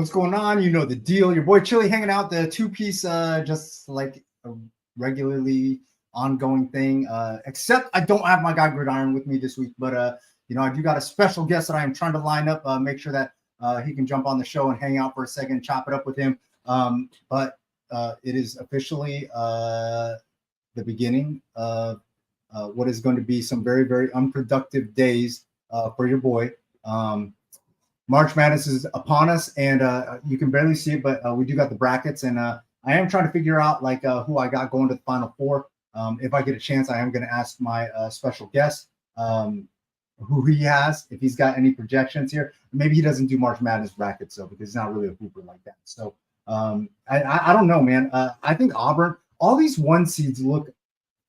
What's going on? You know the deal. Your boy Chili hanging out, the two-piece, just like a regularly ongoing thing. Except I don't have my guy Gridiron with me this week, but I do got a special guest that I am trying to line up, make sure that he can jump on the show and hang out for a second, chop it up with him. But it is officially the beginning of what is going to be some very, very unproductive days for your boy. March Madness is upon us, and you can barely see it, but we do got the brackets, and I am trying to figure out who I got going to the Final Four. If I get a chance, I am going to ask my special guest who he has, if he's got any projections here. Maybe he doesn't do March Madness brackets, though, because he's not really a hooper like that. So I don't know, man. I think Auburn, all these one seeds look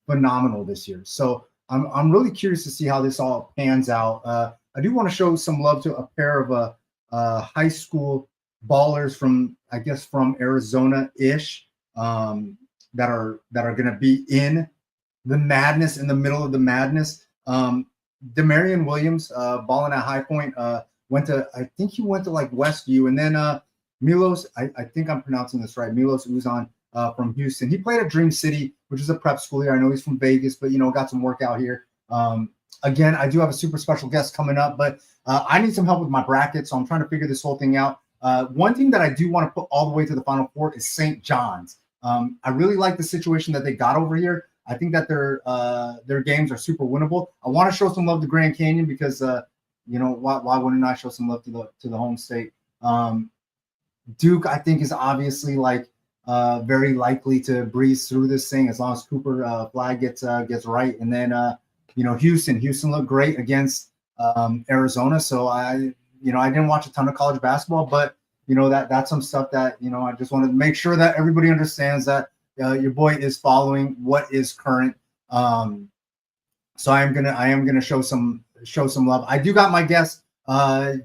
phenomenal this year. So I'm really curious to see how this all pans out. I do want to show some love to a pair of high school ballers from Arizona-ish that are going to be in the madness, in the middle of the madness. Demarion Williams, balling at High Point, went to like West U, and then Milos, I think I'm pronouncing this right, Milos Uzan from Houston. He played at Dream City, which is a prep school here. I know he's from Vegas, but got some work out here. Again, I do have a super special guest coming up, but I need some help with my bracket, so I'm trying to figure this whole thing out. One thing that I do want to put all the way to the Final Four is St. John's. I really like the situation that they got over here. I think that their games are super winnable. I want to show some love to Grand Canyon because why wouldn't I show some love to the home state? Duke, I think, is obviously very likely to breeze through this thing as long as Cooper Flag gets right, and then Houston looked great against Arizona. So I didn't watch a ton of college basketball, but that's some stuff that I just wanted to make sure that everybody understands that your boy is following what is current. So I am gonna show some love. I do got my guest in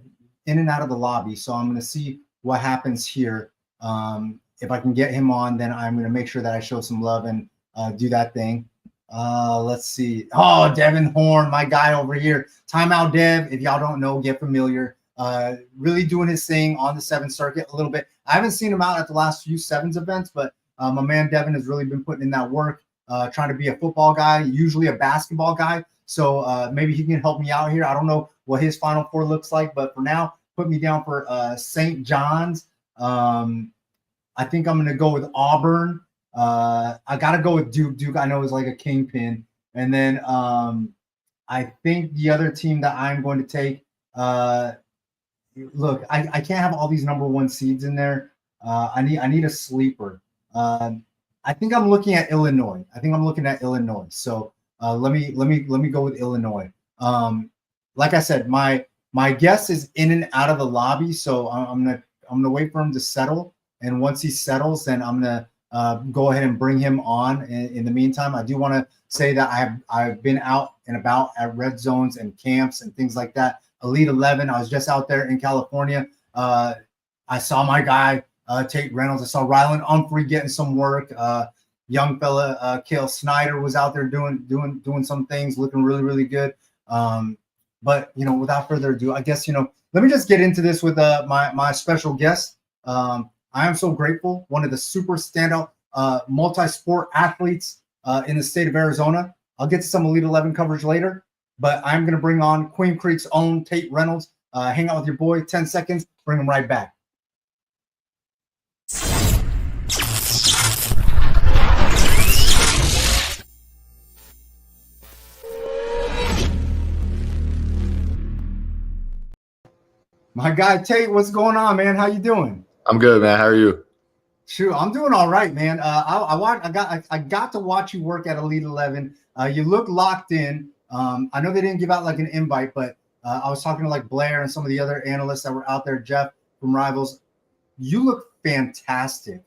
and out of the lobby, so I'm gonna see what happens here. If I can get him on, then I'm gonna make sure that I show some love and do that thing. Let's see. Oh, Devin Horn, my guy over here. Timeout Dev. If y'all don't know, get familiar. Really doing his thing on the 7th Circuit a little bit. I haven't seen him out at the last few Sevens events, but my man Devin has really been putting in that work, trying to be a football guy, usually a basketball guy. So maybe he can help me out here. I don't know what his Final Four looks like, but for now, put me down for St. John's. I think I'm going to go with Auburn. I got to go with Duke. Duke, I know, is like a kingpin. And then I think the other team that I'm going to take, look, I can't have all these number one seeds in there. I need a sleeper. I think I'm looking at Illinois. So let me go with Illinois. Like I said, my guest is in and out of the lobby, so I'm gonna wait for him to settle. And once he settles, then I'm gonna go ahead and bring him on. In the meantime, I do want to say that I've been out and about at red zones and camps and things like that. Elite 11. I was just out there in California. I saw my guy Tate Reynolds. I saw Rylan Humphrey getting some work. Young fella Cale Snyder was out there doing some things, looking really, really good. But without further ado, I guess let me just get into this with my special guest. I am so grateful. One of the super standout multi-sport athletes in the state of Arizona. I'll get to some Elite 11 coverage later, but I'm going to bring on Queen Creek's own Tate Reynolds. Hang out with your boy, 10 seconds, bring him right back. My guy Tate, what's going on, man? How you doing? I'm good, man. How are you? Shoot, I'm doing all right, man. I got to watch you work at Elite 11. You look locked in. I know they didn't give out an invite, but I was talking to Blair and some of the other analysts that were out there. Jeff from Rivals. You look fantastic.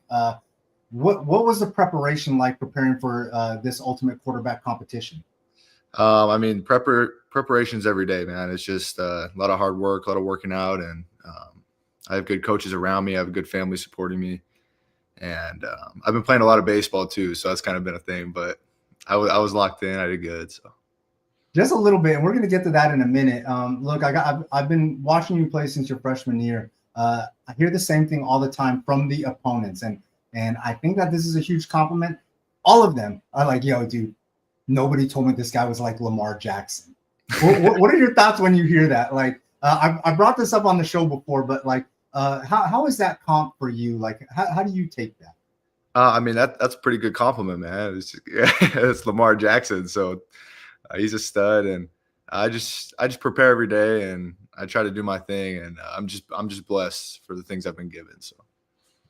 What was the preparation like preparing for this ultimate quarterback competition? Preparations every day, man. It's just a lot of hard work, a lot of working out, and I have good coaches around me. I have a good family supporting me, and I've been playing a lot of baseball too, so that's kind of been a thing. But I was locked in. I did good. So just a little bit, and we're going to get to that in a minute. Look, I've been watching you play since your freshman year. I hear the same thing all the time from the opponents, and I think that this is a huge compliment. All of them are like, "Yo, dude, nobody told me this guy was like Lamar Jackson." What are your thoughts when you hear that? Like, I brought this up on the show before, but like, how is that comp for you? Like, how do you take that? I mean, that's a pretty good compliment, man. It's Lamar Jackson, so he's a stud, and I just prepare every day, and I try to do my thing, and I'm just blessed for the things I've been given. So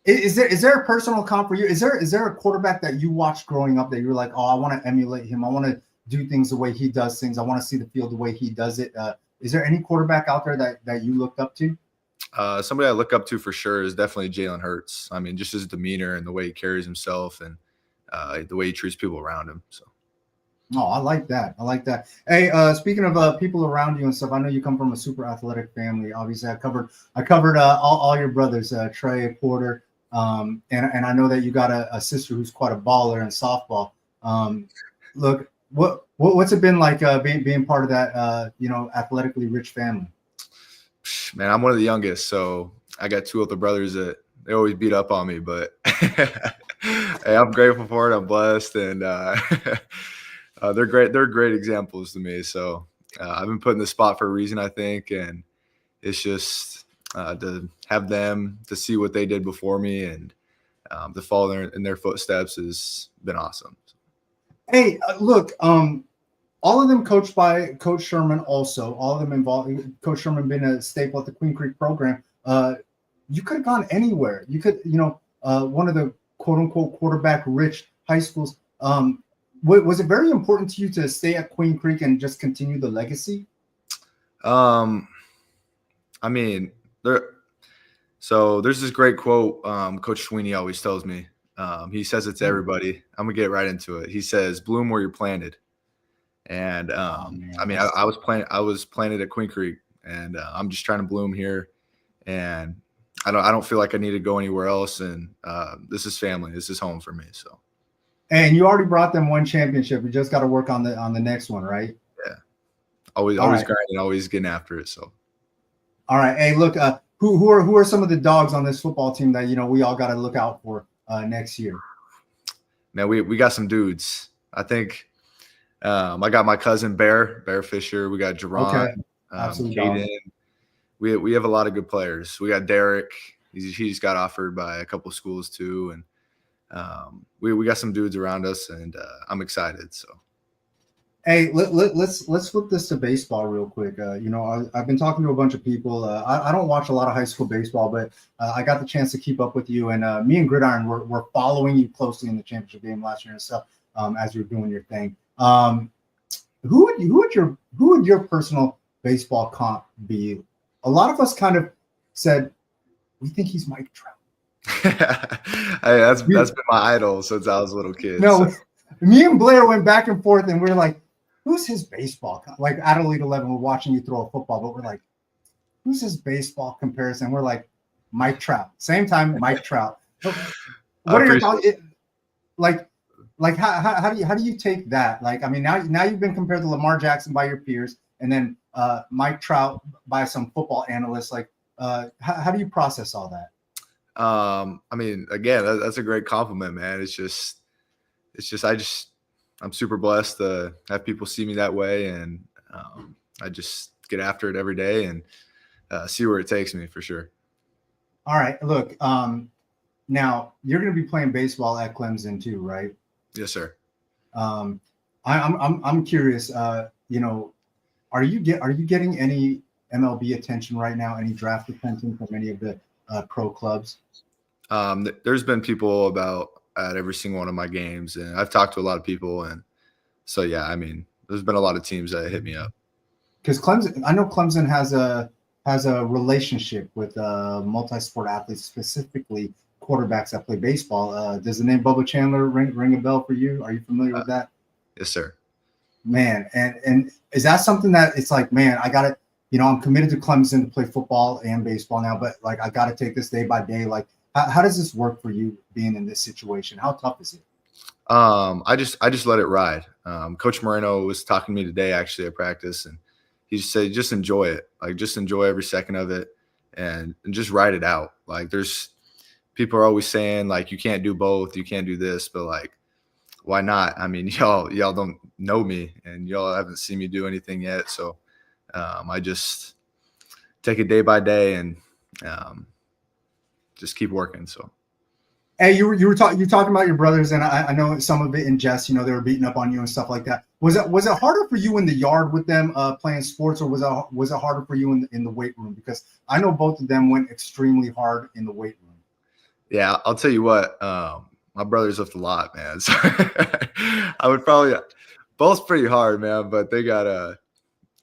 Is there a personal comp for you? Is there a quarterback that you watched growing up that you were like, oh, I want to emulate him. I want to do things the way he does things. I want to see the field the way he does it. Is there any quarterback out there that you looked up to? somebody I look up to for sure is definitely Jalen Hurts. I mean, just his demeanor and the way he carries himself, and the way he treats people around him. So. Oh, I like that. I like that. Hey, speaking of people around you and stuff, I know you come from a super athletic family. Obviously, I covered all your brothers, Trey, Porter, and I know that you got a sister who's quite a baller in softball. Look, what's it been like being part of that athletically rich family? Man, I'm one of the youngest, so I got two older brothers that they always beat up on me, but hey, I'm grateful for it. I'm blessed, and they're great. They're great examples to me. So I've been put in this spot for a reason, I think, and it's just to have them to see what they did before me and to follow in their footsteps has been awesome. Hey, look, all of them coached by Coach Sherman. Also, all of them involved. Coach Sherman been a staple at the Queen Creek program. You could have gone anywhere. You could, one of the quote unquote quarterback rich high schools. Was it very important to you to stay at Queen Creek and just continue the legacy? I mean, there's this great quote Coach Sweeney always tells me. He says it to everybody. I'm gonna get right into it. He says, "Bloom where you're planted." And I mean, I was planted at Queen Creek, and I'm just trying to bloom here. And I don't feel like I need to go anywhere else. And this is family. This is home for me. So. And you already brought them one championship. You just got to work on the next one, right? Yeah. Always grinding, always getting after it. So. All right. Hey, look, who are some of the dogs on this football team that we all got to look out for next year? Man, we got some dudes. I think I got my cousin Bear Fisher. We got Jerron, Caden. We have a lot of good players. We got Derek. He just got offered by a couple schools too, and we got some dudes around us, and I'm excited. So, hey, let's flip this to baseball real quick. I've been talking to a bunch of people. I don't watch a lot of high school baseball, but I got the chance to keep up with you, and me and Gridiron were following you closely in the championship game last year and stuff as you were doing your thing. Who would your personal baseball comp be? A lot of us kind of said we think he's Mike Trout. Hey, that's been my idol since I was a little kid. No, so. Me and Blair went back and forth, and we're like, "Who's his baseball comp?" Like at Elite 11, we're watching you throw a football, but we're like, "Who's his baseball comparison?" We're like, Mike Trout. Same time, Mike Trout. What are your thoughts? Like how do you take that? Like, I mean, now you've been compared to Lamar Jackson by your peers, and then Mike Trout by some football analysts. Like, how do you process all that? I mean, again, that's a great compliment, man. I'm super blessed to have people see me that way, and I just get after it every day and see where it takes me for sure. All right, look, now you're going to be playing baseball at Clemson too, right? Yes, sir. I'm curious. Are you getting any MLB attention right now? Any draft attention from any of the pro clubs? There's been people at every single one of my games, and I've talked to a lot of people, and so yeah, I mean, there's been a lot of teams that hit me up. Because I know Clemson has a relationship with multi-sport athletes, specifically quarterbacks that play baseball. Does the name Bubba Chandler ring a bell for you? Are you familiar with that? Yes, sir. Man, and is that something that it's like, man, I got to, I'm committed to Clemson to play football and baseball now, but like I got to take this day by day. Like, how does this work for you being in this situation? How tough is it? I just let it ride. Coach Moreno was talking to me today actually at practice, and he just said, just enjoy it. Like, just enjoy every second of it. and just ride it out. Like there's people are always saying like you can't do both, you can't do this, but like why not? I mean, y'all don't know me and y'all haven't seen me do anything yet. So I just take it day by day and just keep working. So Hey, you talking about your brothers, and I know some of it in jest. They were beating up on you and stuff like that. Was it harder for you in the yard with them playing sports, or was it harder for you in the weight room? Because I know both of them went extremely hard in the weight room. Yeah, I'll tell you what. My brothers lift a lot, man. So I would probably both pretty hard, man. But they got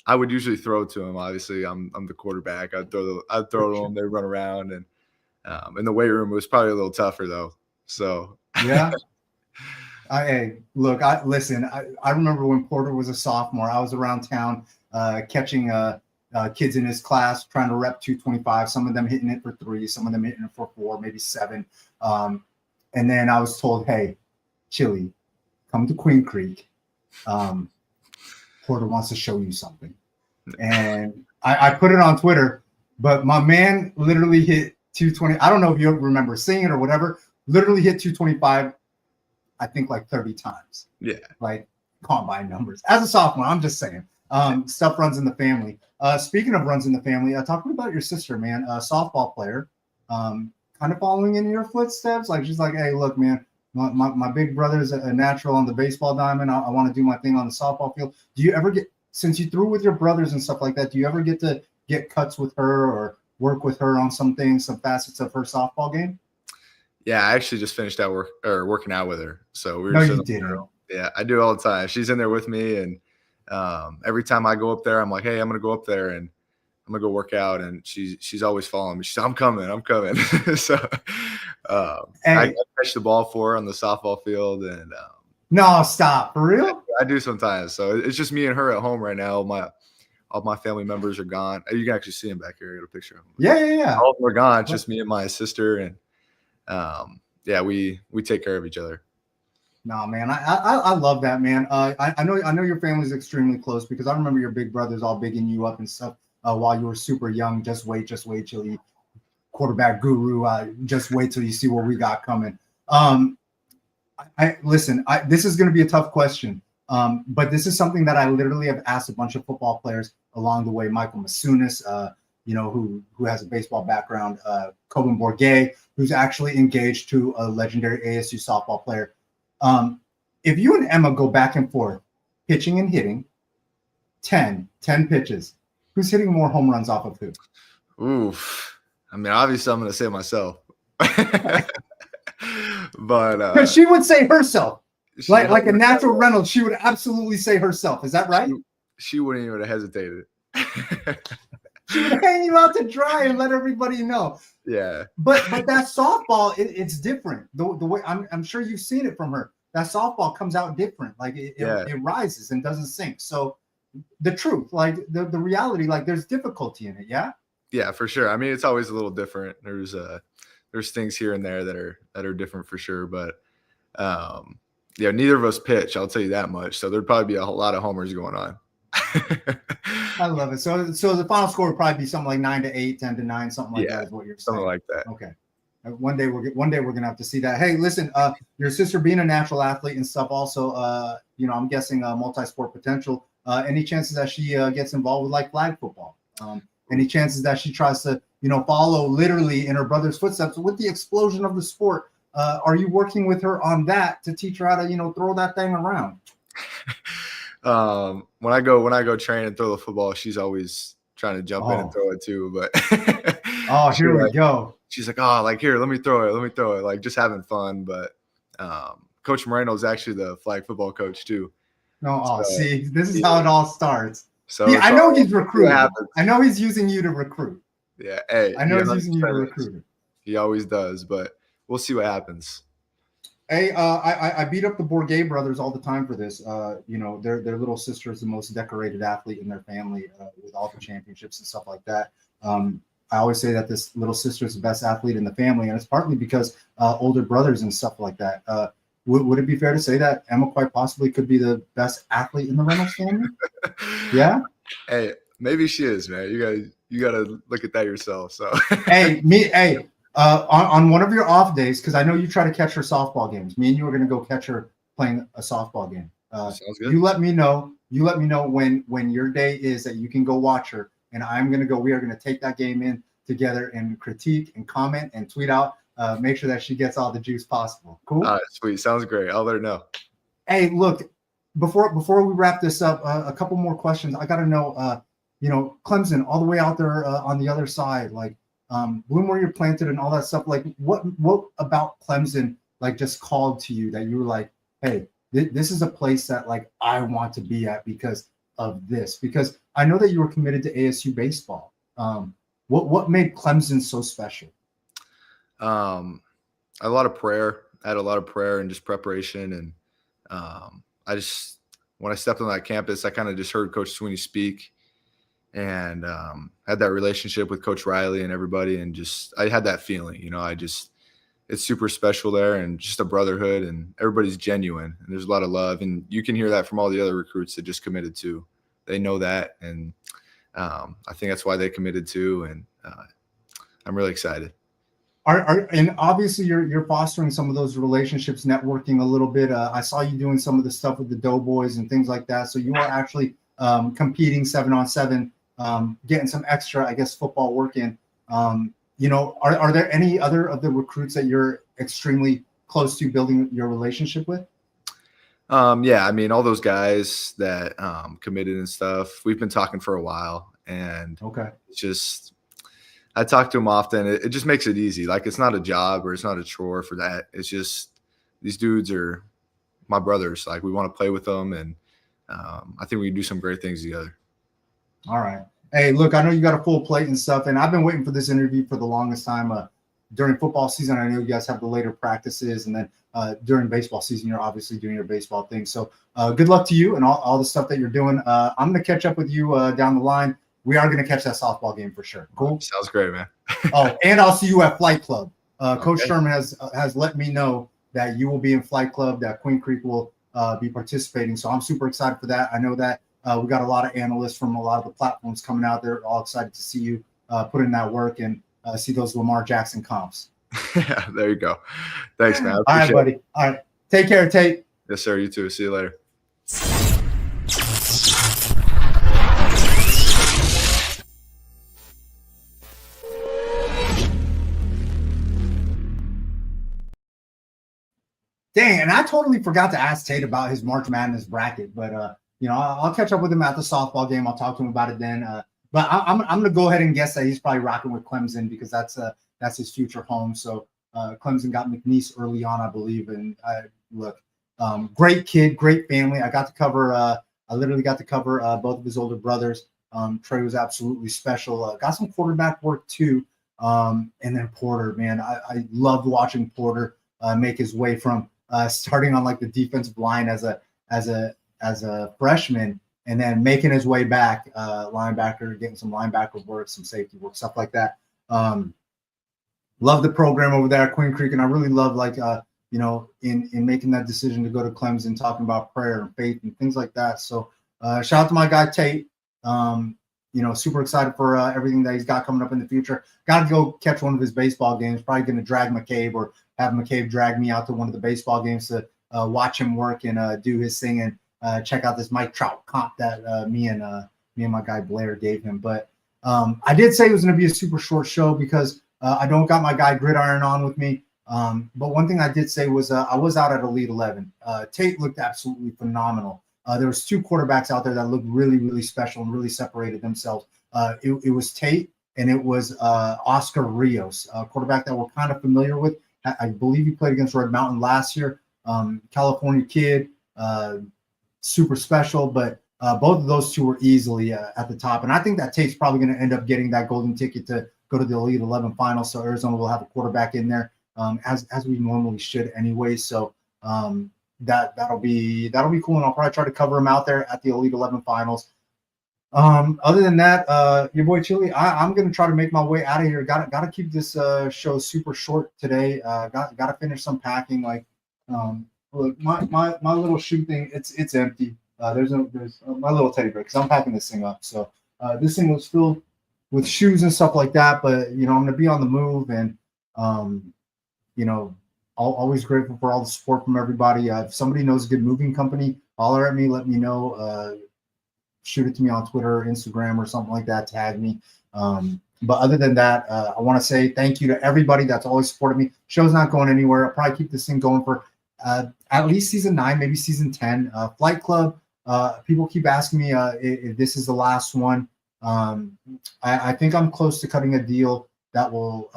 I would usually throw to them. Obviously, I'm the quarterback. I'd throw to them. They run around, and in the weight room it was probably a little tougher though. So yeah. Look, I remember when Porter was a sophomore. I was around town catching kids in his class trying to rep 225. Some of them hitting it for 3, some of them hitting it for 4, maybe 7. And then I was told, hey, Chili, come to Queen Creek. Porter wants to show you something. And I put it on Twitter, but my man literally hit 220. I don't know if you remember seeing it or whatever. Literally hit 225, I think like 30 times. Yeah. Like combine numbers. As a sophomore, I'm just saying. Stuff runs in the family. Speaking of runs in the family, talking about your sister, man, a softball player. Kind of following in your footsteps. Like she's like, hey, look, man, my big brother's a natural on the baseball diamond. I want to do my thing on the softball field. Do you ever since you threw with your brothers and stuff like that, do you ever get to get cuts with her or work with her on some things, some facets of her softball game? Yeah, I actually just finished out working out with her. So we were. No, you didn't. Yeah, I do all the time. She's in there with me, and every time I go up there, I'm like, hey, I'm gonna go up there and I'm gonna go work out, and she's always following me. She's like, I'm coming. So I catch the ball for her on the softball field, and no, stop, for real? I do sometimes. So it's just me and her at home right now. All my family members are gone. You can actually see them back here. I got a picture of them. Yeah. All of them are gone. It's just me and my sister, and yeah, we take care of each other. No, man, I love that, man. I know your family's extremely close because I remember your big brothers all bigging you up and stuff while you were super young. Just wait till you quarterback guru. Just wait till you see what we got coming. Listen, this is going to be a tough question, but this is something that I literally have asked a bunch of football players along the way. Michael Masunis, who has a baseball background, Coben Bourget, who's actually engaged to a legendary ASU softball player. If you and Emma go back and forth, pitching and hitting, 10 pitches, who's hitting more home runs off of who? Oof. I mean, obviously I'm going to say myself. But because she would say herself. Like a natural Reynolds, she would absolutely say herself. Is that right? She wouldn't even have hesitated. She would hang you out to dry and let everybody know. Yeah. But that softball, it's different. The way I'm sure you've seen it from her. That softball comes out different. Like it rises and doesn't sink. So the truth, like the reality, like there's difficulty in it. Yeah. Yeah, for sure. I mean, it's always a little different. There's things here and there that are different for sure. But yeah, neither of us pitch. I'll tell you that much. So there'd probably be a lot of homers going on. I love it. So the final score would probably be something like 9-8, 10-9, something like that is what you're saying. Something like that. Okay. One day we're gonna have to see that. Hey, listen, your sister being a natural athlete and stuff, also, I'm guessing multi-sport potential. Any chances that she gets involved with like flag football? Any chances that she tries to, follow literally in her brother's footsteps with the explosion of the sport? Are you working with her on that to teach her how to, throw that thing around? When I go train and throw the football, she's always trying to jump in and throw it too. But here we go. She's like, here, let me throw it. Like just having fun. But Coach Reynolds is actually the flag football coach too. No, see, this is how it all starts. So I know he's recruiting. I know he's using you to recruit. Yeah, hey, I know he's using you to recruit. He always does, but we'll see what happens. Hey, I beat up the Bourget brothers all the time for this. Their little sister is the most decorated athlete in their family with all the championships and stuff like that. I always say that this little sister is the best athlete in the family, and it's partly because older brothers and stuff like that. Would it be fair to say that Emma quite possibly could be the best athlete in the Reynolds family? Yeah. Hey, Maybe she is, man. You gotta look at that yourself. So on one of your off days, because I know you try to catch her softball games. Me and you are going to go catch her playing a softball game. Sounds good. You let me know. You let me know when your day is that you can go watch her, and I'm going to go. We are going to take that game in together and critique and comment and tweet out. Make sure that she gets all the juice possible. Cool. All right, sweet. Sounds great. I'll let her know. Hey, look, before we wrap this up, a couple more questions. I got to know. Clemson, all the way out there on the other side, like bloom where you're planted and all that stuff. Like, what about Clemson like just called to you that you were like, hey, this is a place that like I want to be at because of this? Because I know that you were committed to ASU baseball. What made Clemson so special? A lot of prayer. I had a lot of prayer and just preparation, and when I stepped on that campus, I kind of just heard Coach Sweeney speak, and had that relationship with Coach Riley and everybody, and just I had that feeling, it's super special there, and just a brotherhood, and everybody's genuine, and there's a lot of love, and you can hear that from all the other recruits that just committed to. They know that, and I think that's why they committed to, and I'm really excited. And obviously you're fostering some of those relationships, networking a little bit. I saw you doing some of the stuff with the Doughboys and things like that. So you are actually competing 7-on-7, getting some extra, I guess, football work in. Are there any other of the recruits that you're extremely close to building your relationship with? Yeah, I mean, all those guys that committed and stuff, we've been talking for a while, and it's just I talk to them often. It just makes it easy. Like, it's not a job or it's not a chore for that. It's just these dudes are my brothers. Like, we want to play with them, and I think we can do some great things together. All right. Hey, look, I know you got a full plate and stuff, and I've been waiting for this interview for the longest time. During football season, I know you guys have the later practices, and then during baseball season, you're obviously doing your baseball thing. So good luck to you and all the stuff that you're doing. I'm going to catch up with you down the line. We are going to catch that softball game for sure. Cool. Sounds great, man. And I'll see you at Flight Club. Coach Okay. Sherman has let me know that you will be in Flight Club, that Queen Creek will be participating. So I'm super excited for that. I know that we got a lot of analysts from a lot of the platforms coming out there, all excited to see you put in that work and see those Lamar Jackson comps. Yeah, there you go. Thanks, man. All right, buddy. All right. Take care, Tate. Yes, sir. You too. See you later. Dang, and I totally forgot to ask Tate about his March Madness bracket, but I'll catch up with him at the softball game. I'll talk to him about it then. But I'm going to go ahead and guess that he's probably rocking with Clemson because that's his future home. So Clemson got McNeese early on, I believe. And great kid, great family. I literally got to cover both of his older brothers. Trey was absolutely special. Got some quarterback work too. And then Porter, man, I loved watching Porter make his way from starting on like the defensive line as a freshman, and then making his way back, linebacker, getting some linebacker work, some safety work, stuff like that. Love the program over there at Queen Creek, and I really love in making that decision to go to Clemson, talking about prayer and faith and things like that. So shout out to my guy Tate. Super excited for everything that he's got coming up in the future. Got to go catch one of his baseball games. Probably going to drag McCabe or have McCabe drag me out to one of the baseball games to watch him work and do his thing and check out this Mike Trout comp that me and my guy Blair gave him. But I did say it was going to be a super short show because I don't got my guy Gridiron on with me. But one thing I did say was I was out at Elite 11. Tate looked absolutely phenomenal. There was two quarterbacks out there that looked really, really special and really separated themselves. It was Tate and it was Oscar Rios, a quarterback that we're kind of familiar with. I believe he played against Red Mountain last year. California kid, super special, but both of those two were easily at the top. And I think that Tate's probably going to end up getting that golden ticket to go to the Elite 11 final. So Arizona will have a quarterback in there as we normally should anyway. So that'll be cool. And I'll probably try to cover him out there at the Elite 11 finals. Other than that, your boy Chili, I'm going to try to make my way out of here. Got to keep this show super short today. Got to finish some packing. Look, my little shoe thing, it's empty. There's my little teddy bear because I'm packing this thing up. So This thing was filled with shoes and stuff like that. But I'm gonna be on the move, and always grateful for all the support from everybody. If somebody knows a good moving company, holler at me, let me know. Shoot it to me on Twitter, Instagram, or something like that. Tag me. But other than that, I want to say thank you to everybody that's always supported me. Show's not going anywhere. I'll probably keep this thing going for at least season 9, maybe season 10. Flight Club. People keep asking me if this is the last one. I think I'm close to cutting a deal that will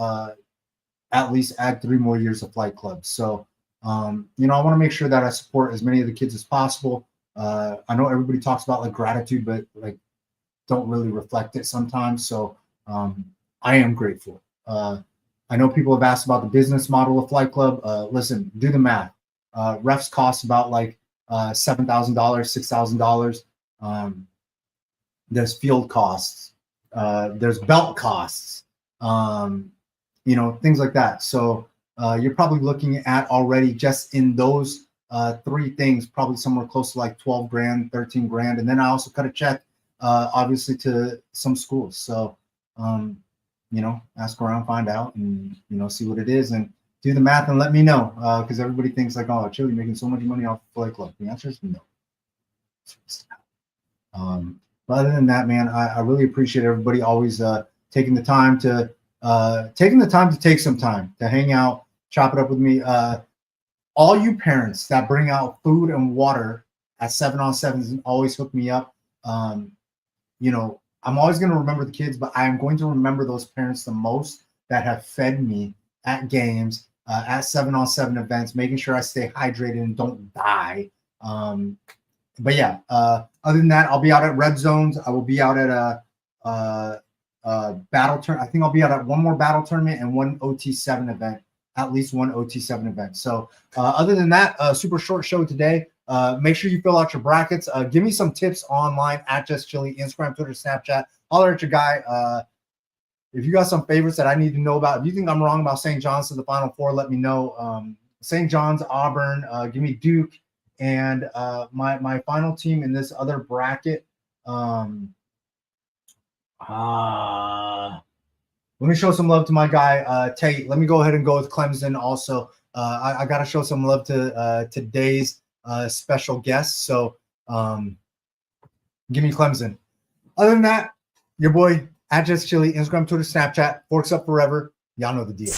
at least add 3 more years of Flight Club. So, I want to make sure that I support as many of the kids as possible. I know everybody talks about like gratitude, but like don't really reflect it sometimes. So I am grateful. I know people have asked about the business model of Flight Club. Listen, do the math. Refs cost about like $7,000, $6,000. There's field costs. There's belt costs. Things like that. So you're probably looking at already just in those 3 things, probably somewhere close to like 12 grand, 13 grand. And then I also cut a check, obviously, to some schools. So, ask around, find out, and, see what it is, and do the math and let me know. Because everybody thinks like, oh, Chili making so much money off Flight Club. The answer is no. But other than that, man, I really appreciate everybody always taking the time to take some time to hang out, chop it up with me. All you parents that bring out food and water at 7-on-7s and always hook me up. I'm always going to remember the kids, but I am going to remember those parents the most that have fed me at games, at 7-on-7 events, making sure I stay hydrated and don't die. But yeah, other than that, I'll be out at Red Zones. I will be out at a battle turn. I think I'll be out at one more battle tournament and one OT7 event. At least one OT7 event. So other than that, super short show today. Make sure you fill out your brackets. Give me some tips online at Just Chili, Instagram, Twitter, Snapchat. Holler at your guy. If you got some favorites that I need to know about, if you think I'm wrong about St. John's to the Final Four, let me know. St. John's, Auburn, give me Duke, and my final team in this other bracket. Let me show some love to my guy, Tate. Let me go ahead and go with Clemson also. I got to show some love to today's special guest. So give me Clemson. Other than that, your boy, at Just Chili, Instagram, Twitter, Snapchat, Forks Up Forever. Y'all know the deal.